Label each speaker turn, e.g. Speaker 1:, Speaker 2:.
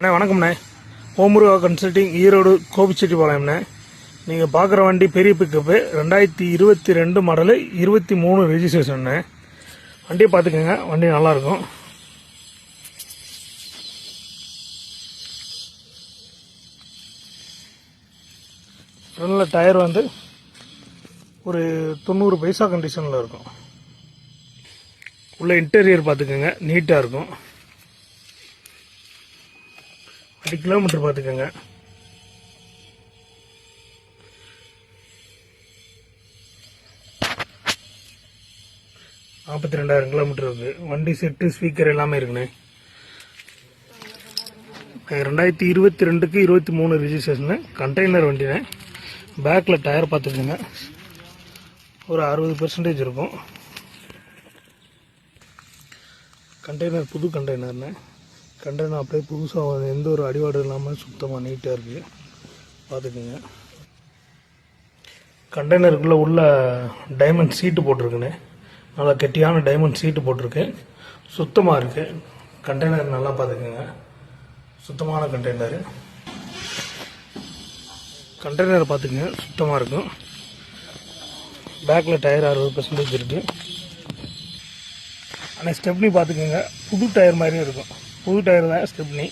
Speaker 1: அண்ணே வணக்கம்ண்ணே. ஓமுருகா கன்சல்டிங், ஈரோடு, கோபிச்செட்டிப்பாளையம்ண்ணே. நீங்கள் பார்க்குற வண்டி பெரிய பிக்கப்பு 2022 மாடலு 23 ரெஜிஸ்ட்ரேஷன்ண்ணே. வண்டியை பார்த்துக்கோங்க, வண்டி நல்லாயிருக்கும். ஃப்ரண்டில் டயர் வந்து ஒரு 90 பைசா கண்டிஷனில் இருக்கும். உள்ள இன்டீரியர் பார்த்துக்கோங்க, நீட்டாக இருக்கும். 8 கிலோமீட்டர் பார்த்துக்கோங்க. $42,000 கிலோமீட்டர் இருக்குது. வண்டி செட்டு, ஸ்பீக்கர் எல்லாமே இருக்குண்ணே. 2022க்கு 23 ரெஜிஸ்ட்ரேஷனு. கண்டெய்னர் வண்டினே. பேக்கில் டயர் பார்த்துக்கோங்க, ஒரு 60% இருக்கும். கண்டெய்னர் புது கண்டெய்னர்னே. கண்டெய்னர் அப்படியே புதுசாக, எந்த ஒரு அடிவாடு இல்லாமல் சுத்தமாக நீட்டாக இருக்குது. பார்த்துக்குங்க. கண்டெய்னருக்குள்ளே உள்ள டைமண்ட் சீட்டு போட்டிருக்குண்ணே. நல்லா கெட்டியான டைமண்ட் சீட்டு போட்டிருக்கு. சுத்தமாக இருக்குது கண்டெய்னர். நல்லா பார்த்துக்குங்க, சுத்தமான கண்டெய்னர். கண்டெய்னர் பார்த்துக்குங்க, சுத்தமாக இருக்கும். பேக்கில் டயர் 60% இருக்குது. ஆனால் ஸ்டெப்னி பார்த்துக்கோங்க, புது டயர் மாதிரியும் இருக்கும். புது டயர் தான் ஸ்டெப்னி.